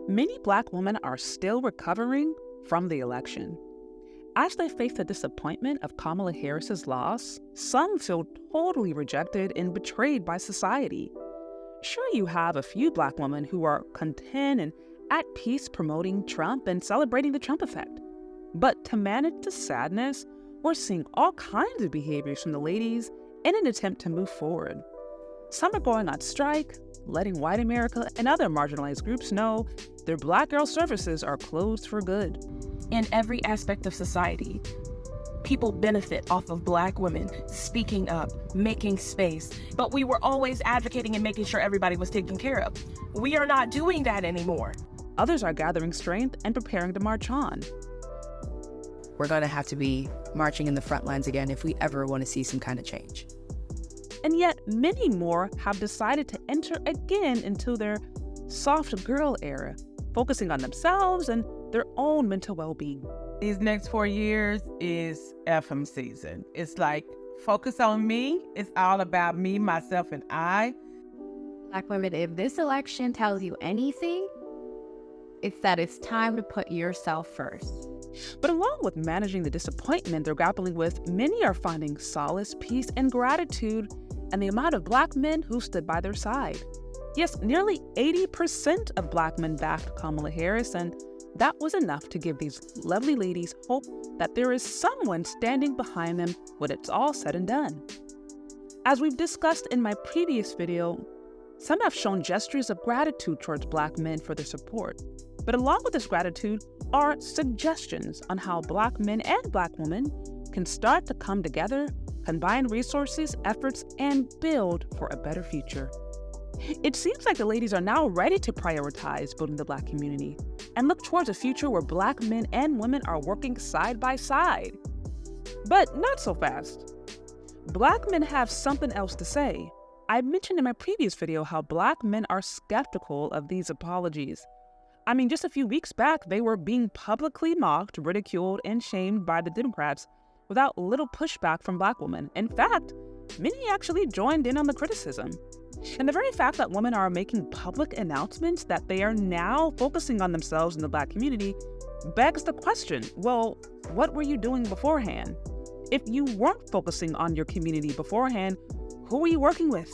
Many Black women are still recovering from the election. As they face the disappointment of Kamala Harris's loss, some feel totally rejected and betrayed by society. Sure, you have a few Black women who are content and at peace promoting Trump and celebrating the Trump effect. But to manage the sadness, we're seeing all kinds of behaviors from the ladies in an attempt to move forward. Some are going on strike, letting white America and other marginalized groups know their Black girl services are closed for good. In every aspect of society, people benefit off of Black women speaking up, making space, but we were always advocating and making sure everybody was taken care of. We are not doing that anymore. Others are gathering strength and preparing to march on. We're going to have to be marching in the front lines again if we ever want to see some kind of change. And yet, many more have decided to enter again into their soft girl era, focusing on themselves and their own mental well-being. These next 4 years is FM season. It's like, focus on me. It's all about me, myself, and I. Black women, if this election tells you anything, it's that it's time to put yourself first. But along with managing the disappointment they're grappling with, many are finding solace, peace, and gratitude in the amount of Black men who stood by their side. Yes, nearly 80% of Black men backed Kamala Harris, and that was enough to give these lovely ladies hope that there is someone standing behind them when it's all said and done. As we've discussed in my previous video, some have shown gestures of gratitude towards Black men for their support. But along with this gratitude are suggestions on how Black men and Black women can start to come together, combine resources, efforts, and build for a better future. It seems like the ladies are now ready to prioritize building the Black community and look towards a future where Black men and women are working side by side. But not so fast. Black men have something else to say. I mentioned in my previous video how Black men are skeptical of these apologies. I mean, just a few weeks back, they were being publicly mocked, ridiculed, and shamed by the Democrats without little pushback from Black women. In fact, many actually joined in on the criticism. And the very fact that women are making public announcements that they are now focusing on themselves in the Black community begs the question, well, what were you doing beforehand? If you weren't focusing on your community beforehand, who were you working with?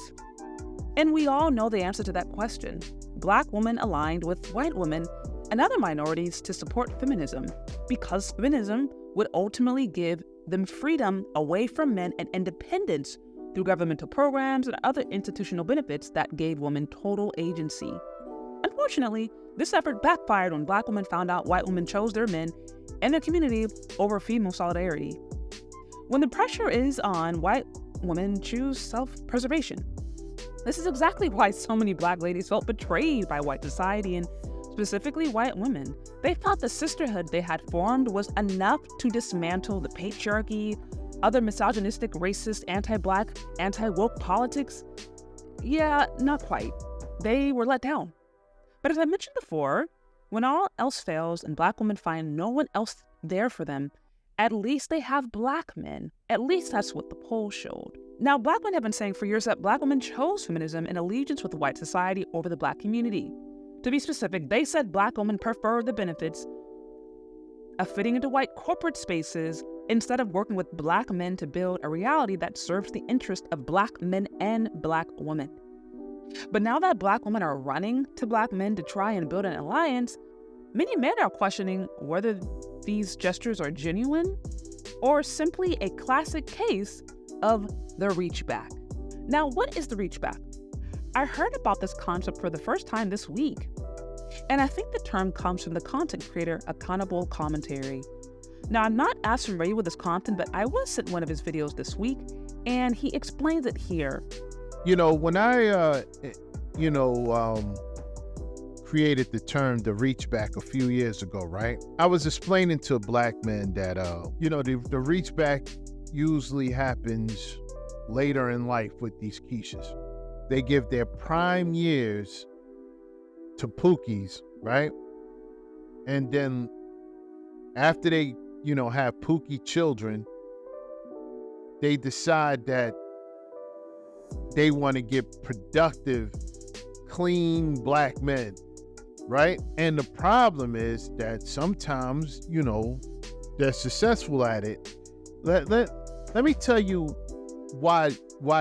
And we all know the answer to that question. Black women aligned with white women and other minorities to support feminism, because feminism would ultimately give them freedom away from men and independence through governmental programs and other institutional benefits that gave women total agency. Unfortunately, this effort backfired when Black women found out white women chose their men and their community over female solidarity. When the pressure is on, white women choose self-preservation. This is exactly why so many Black ladies felt betrayed by white society and specifically white women. They thought the sisterhood they had formed was enough to dismantle the patriarchy, other misogynistic, racist, anti-Black, anti-woke politics. Yeah, not quite. They were let down. But as I mentioned before, when all else fails and Black women find no one else there for them, at least they have Black men. At least that's what the polls showed. Now, Black men have been saying for years that Black women chose feminism and allegiance with white society over the Black community. To be specific, they said Black women prefer the benefits of fitting into white corporate spaces instead of working with Black men to build a reality that serves the interest of Black men and Black women. But now that Black women are running to Black men to try and build an alliance, many men are questioning whether these gestures are genuine or simply a classic case of the Reachback. Now, what is the Reachback? I heard about this concept for the first time this week, and I think the term comes from the content creator Accountable Commentary. Now, I'm not as familiar with this content, but I was sent one of his videos this week, and he explains it here. You know, when I, created the term the Reachback a few years ago, right? I was explaining to Black men that, the Reachback usually happens later in life with these Keishas. They give their prime years to Pookies, right? And then after they, have Pookie children, they decide that they want to get productive, clean Black men right? And the problem is that sometimes, they're successful at it. Let me tell you why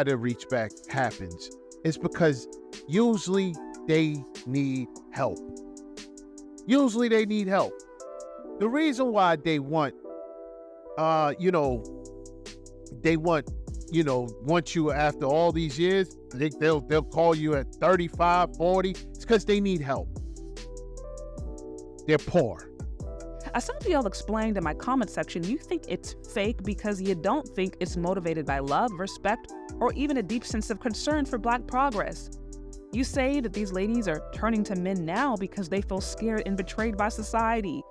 the reach back happens. It's because usually they need help. Usually they need help. The reason why they want, want you after all these years, they'll call you at 35, 40. It's because they need help. They're poor. As some of y'all explained in my comment section, you think it's fake because you don't think it's motivated by love, respect, or even a deep sense of concern for Black progress. You say that these ladies are turning to men now because they feel scared and betrayed by society.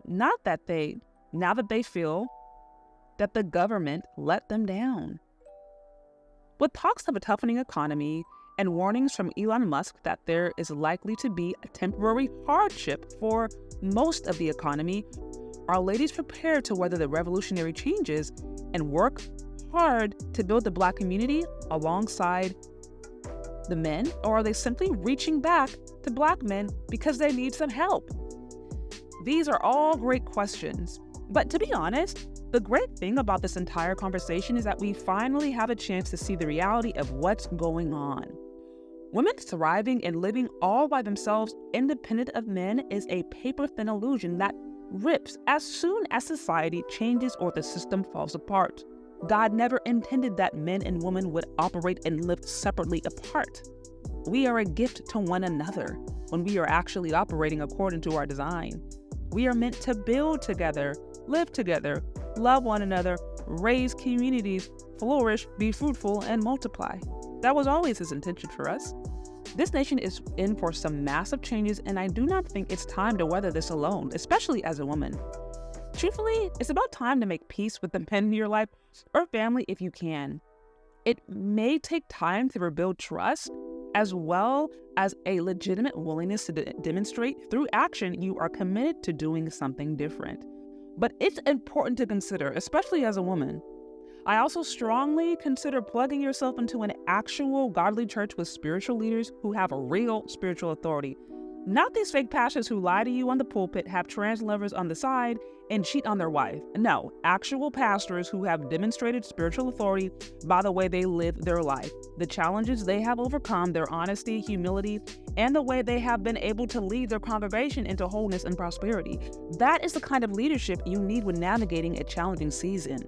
Now that they feel that the government let them down. With talks of a toughening economy and warnings from Elon Musk that there is likely to be a temporary hardship for most of the economy, are ladies prepared to weather the revolutionary changes and work hard to build the Black community alongside the men, or are they simply reaching back to Black men because they need some help? These are all great questions, but to be honest, the great thing about this entire conversation is that we finally have a chance to see the reality of what's going on. Women thriving and living all by themselves, independent of men, is a paper-thin illusion that rips as soon as society changes or the system falls apart. God never intended that men and women would operate and live separately apart. We are a gift to one another when we are actually operating according to our design. We are meant to build together, live together, love one another, raise communities, flourish, be fruitful, and multiply. That was always his intention for us. This nation is in for some massive changes, and I do not think it's time to weather this alone, especially as a woman. Truthfully, it's about time to make peace with the men in your life or family if you can. It may take time to rebuild trust, as well as a legitimate willingness to demonstrate through action you are committed to doing something different. But it's important to consider, especially as a woman. I also strongly consider plugging yourself into an actual godly church with spiritual leaders who have a real spiritual authority. Not these fake pastors who lie to you on the pulpit, have trans lovers on the side, and cheat on their wife. No, actual pastors who have demonstrated spiritual authority by the way they live their life, the challenges they have overcome, their honesty, humility, and the way they have been able to lead their congregation into wholeness and prosperity. That is the kind of leadership you need when navigating a challenging season.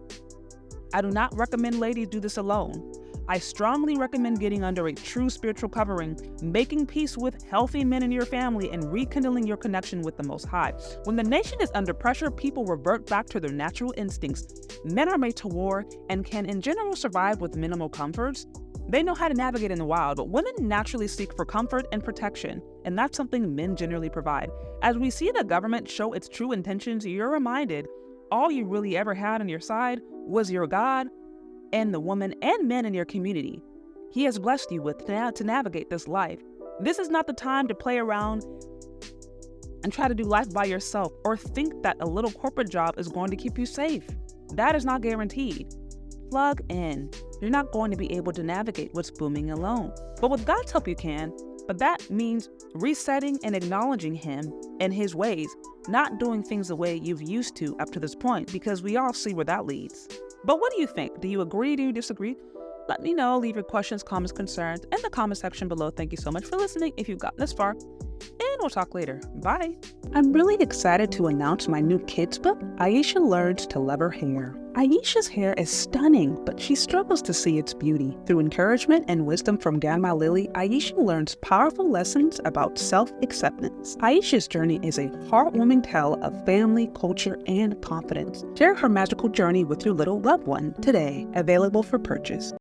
I do not recommend ladies do this alone. I strongly recommend getting under a true spiritual covering, making peace with healthy men in your family, and rekindling your connection with the Most High. When the nation is under pressure, people revert back to their natural instincts. Men are made to war and can in general survive with minimal comforts. They know how to navigate in the wild, but women naturally seek for comfort and protection, and that's something men generally provide. As we see the government show its true intentions, you're reminded all you really ever had on your side was your God and the woman and men in your community. He has blessed you with now to navigate this life. This is not the time to play around and try to do life by yourself or think that a little corporate job is going to keep you safe. That is not guaranteed. Plug in. You're not going to be able to navigate what's booming alone. But with God's help you can. But that means resetting and acknowledging Him and His ways, not doing things the way you've used to up to this point, because we all see where that leads. But what do you think? Do you agree? Do you disagree? Let me know. Leave your questions, comments, concerns in the comment section below. Thank you so much for listening if you've gotten this far, and we'll talk later. Bye. I'm really excited to announce my new kids book, Aisha Learns to Love Her Hair. Aisha's hair is stunning, but she struggles to see its beauty. Through encouragement and wisdom from Grandma Lily, Aisha learns powerful lessons about self-acceptance. Aisha's journey is a heartwarming tale of family, culture, and confidence. Share her magical journey with your little loved one today. Available for purchase.